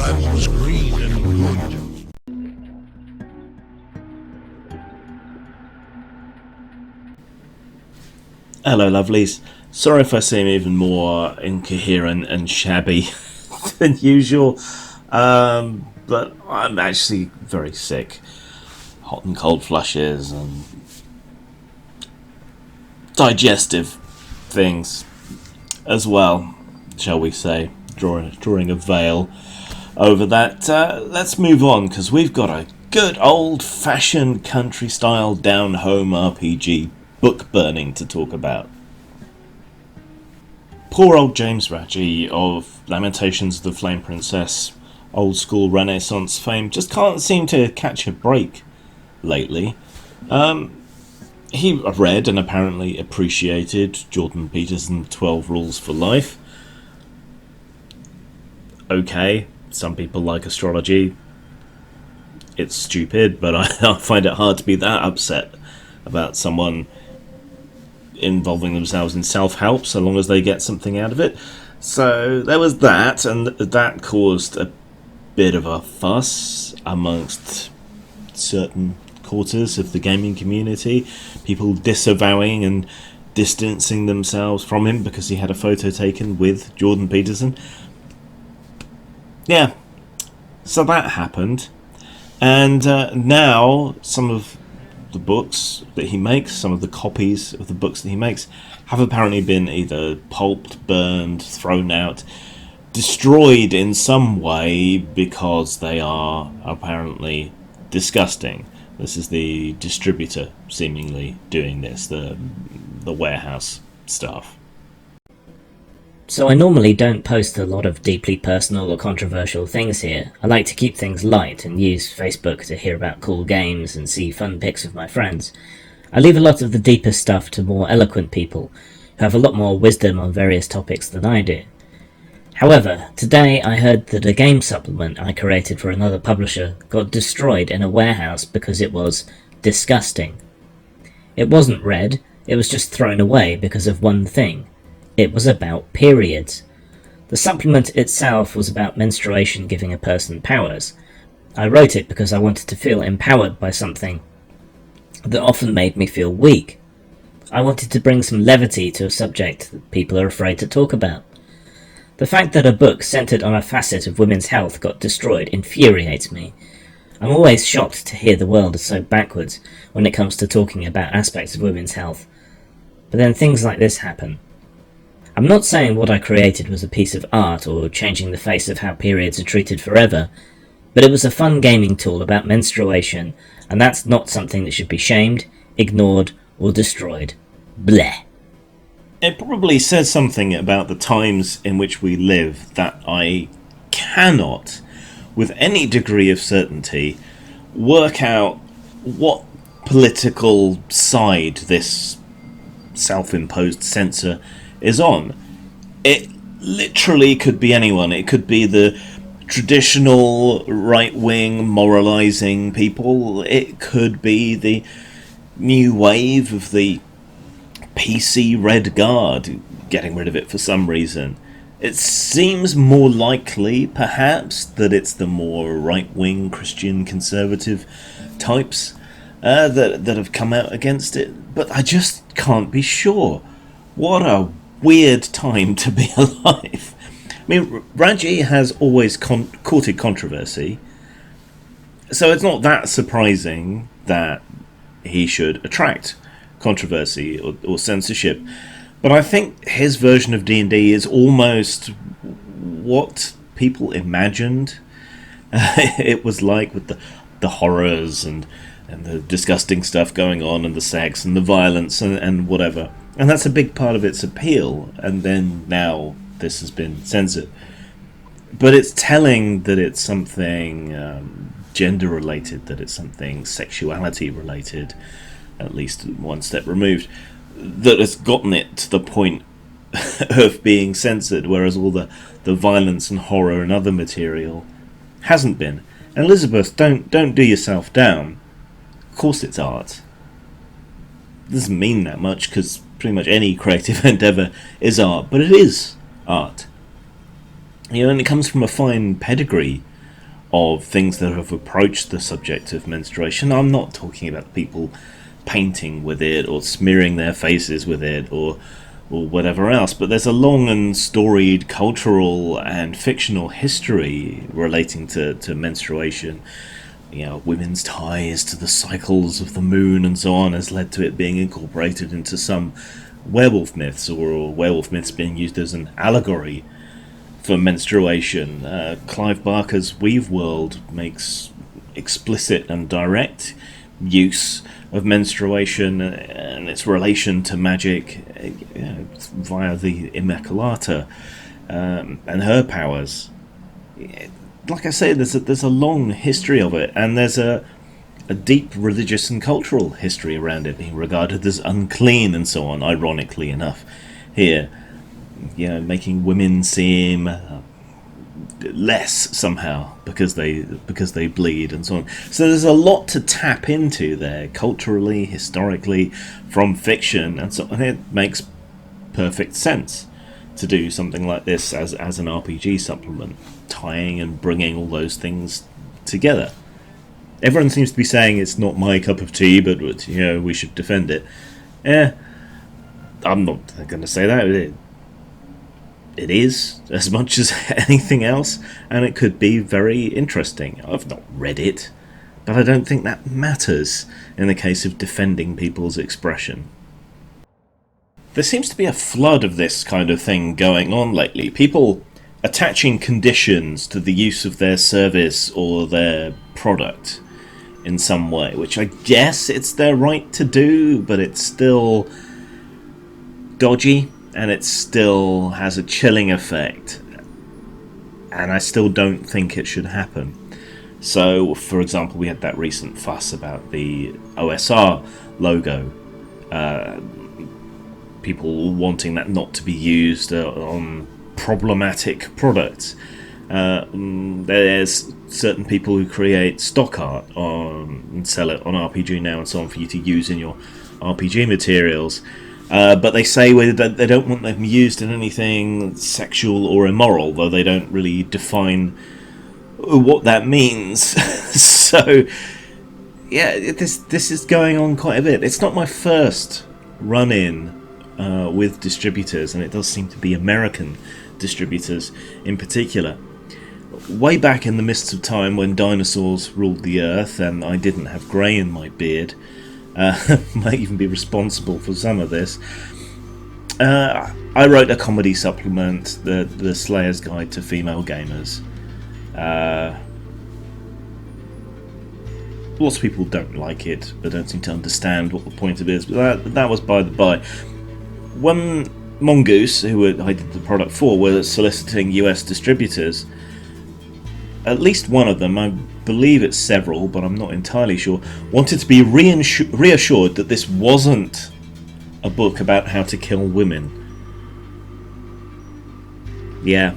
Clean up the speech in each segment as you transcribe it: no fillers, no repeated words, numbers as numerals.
I was green and good. Hello lovelies, sorry if I seem even more incoherent and shabby than usual, but I'm actually very sick. Hot and cold flushes and digestive things as well, shall we say, drawing a veil over that. Let's move on, because we've got a good old-fashioned country-style down-home RPG book burning to talk about. Poor old James Raggi of Lamentations of the Flame Princess, old school Renaissance fame, just can't seem to catch a break lately. He read and apparently appreciated Jordan Peterson's 12 Rules for Life. Okay, some people like astrology. It's stupid, but I find it hard to be that upset about someone involving themselves in self-help so long as they get something out of it. So there was that, and that caused a bit of a fuss amongst certain quarters of the gaming community, people disavowing and distancing themselves from him because he had a photo taken with Jordan Peterson. Yeah, so that happened, and now some of the books that he makes, some of the copies of the books that he makes, have apparently been either pulped, burned, thrown out, destroyed in some way because they are apparently disgusting. This is the distributor seemingly doing this, the warehouse stuff. So I normally don't post a lot of deeply personal or controversial things here. I like to keep things light and use Facebook to hear about cool games and see fun pics of my friends. I leave a lot of the deeper stuff to more eloquent people who have a lot more wisdom on various topics than I do. However, today I heard that a game supplement I created for another publisher got destroyed in a warehouse because it was disgusting. It wasn't read, it was just thrown away because of one thing. It was about periods. The supplement itself was about menstruation giving a person powers. I wrote it because I wanted to feel empowered by something that often made me feel weak. I wanted to bring some levity to a subject that people are afraid to talk about. The fact that a book centered on a facet of women's health got destroyed infuriates me. I'm always shocked to hear the world is so backwards when it comes to talking about aspects of women's health. But then things like this happen. I'm not saying what I created was a piece of art or changing the face of how periods are treated forever, but it was a fun gaming tool about menstruation, and that's not something that should be shamed, ignored, or destroyed. Bleh. It probably says something about the times in which we live that I cannot, with any degree of certainty, work out what political side this self-imposed censor is on. It literally could be anyone. It could be the traditional right-wing moralizing people. It could be the new wave of the PC Red Guard getting rid of it for some reason. It seems more likely, perhaps, that it's the more right-wing Christian conservative types that have come out against it. But I just can't be sure. What a weird time to be alive. I mean, Raggi has always courted controversy, so it's not that surprising that he should attract controversy or censorship. But I think his version of D&D is almost what people imagined it was like, with the horrors and the disgusting stuff going on, and the sex and the violence and whatever. And that's a big part of its appeal, and then now this has been censored. But it's telling that it's something gender-related, that it's something sexuality-related, at least one step removed, that has gotten it to the point of being censored, whereas all the violence and horror and other material hasn't been. And Elizabeth, don't do yourself down. Of course it's art. It doesn't mean that much, because pretty much any creative endeavour is art, but it is art. You know, and it comes from a fine pedigree of things that have approached the subject of menstruation. I'm not talking about people painting with it or smearing their faces with it or whatever else, but there's a long and storied cultural and fictional history relating to menstruation. You know, women's ties to the cycles of the moon and so on has led to it being incorporated into some werewolf myths, or werewolf myths being used as an allegory for menstruation. Clive Barker's Weave World makes explicit and direct use of menstruation and its relation to magic via the Immaculata and her powers. Like I say, there's a long history of it, and there's a deep religious and cultural history around it being regarded as unclean and so on, ironically enough, here. You know, making women seem less somehow because they bleed and so on. So there's a lot to tap into there, culturally, historically, from fiction, and so on. It makes perfect sense to do something like this as an RPG supplement, tying and bringing all those things together. Everyone seems to be saying it's not my cup of tea, but you know, we should defend it. I'm not going to say that. It is, as much as anything else, and it could be very interesting. I've not read it, but I don't think that matters in the case of defending people's expression. There seems to be a flood of this kind of thing going on lately. People attaching conditions to the use of their service or their product in some way, which I guess it's their right to do, but it's still dodgy. And it still has a chilling effect, and I still don't think it should happen. So, for example, we had that recent fuss about the OSR logo, people wanting that not to be used on problematic products. There's certain people who create stock art and sell it on RPG Now and so on for you to use in your RPG materials. But they say that they don't want them used in anything sexual or immoral, though they don't really define what that means. So, yeah, this is going on quite a bit. It's not my first run-in with distributors, and it does seem to be American distributors in particular. Way back in the mists of time when dinosaurs ruled the earth and I didn't have grey in my beard, might even be responsible for some of this. I wrote a comedy supplement, the Slayer's Guide to Female Gamers. Lots of people don't like it, but don't seem to understand what the point of it is. But that was by the by. When Mongoose, who I did the product for, were soliciting US distributors, at least one of them, I believe it's several, but I'm not entirely sure, wanted to be reassured that this wasn't a book about how to kill women. Yeah.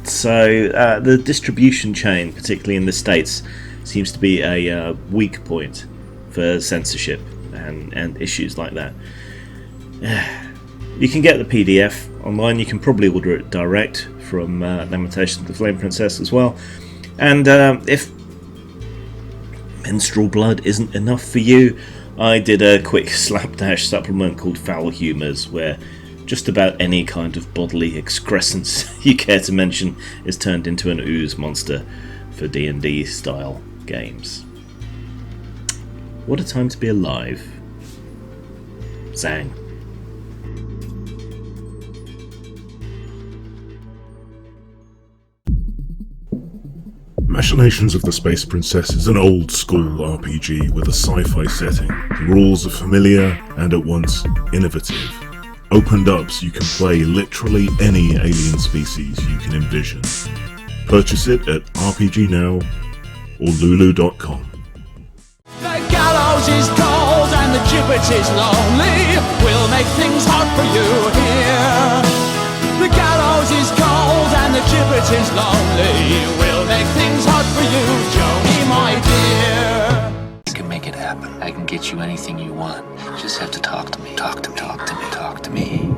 So the distribution chain, particularly in the States, seems to be a weak point for censorship and issues like that. You can get the PDF online. You can probably order it direct from Lamentations, the Flame Princess as well. And if menstrual blood isn't enough for you, I did a quick slapdash supplement called Foul Humours, where just about any kind of bodily excrescence you care to mention is turned into an ooze monster for D&D style games. What a time to be alive. Zang. Machinations of the Space Princess is an old-school RPG with a sci-fi setting. The rules are familiar and at once innovative. Opened up so you can play literally any alien species you can envision. Purchase it at RPG Now or Lulu.com. The gallows is cold and the gibbet is lonely. We'll make things hard for you here. The gallows is cold and the gibbet is lonely. We'll make things hard for you, Joni, my dear. I can make it happen. I can get you anything you want. You just have to talk to me. Talk to me. Talk to me. Talk to me.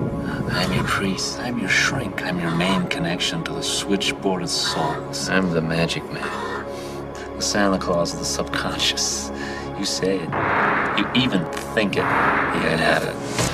I'm your priest. I'm your shrink. I'm your main connection to the switchboard of souls. I'm the magic man. Santa Claus of the subconscious. You say it. You even think it. You can't have it.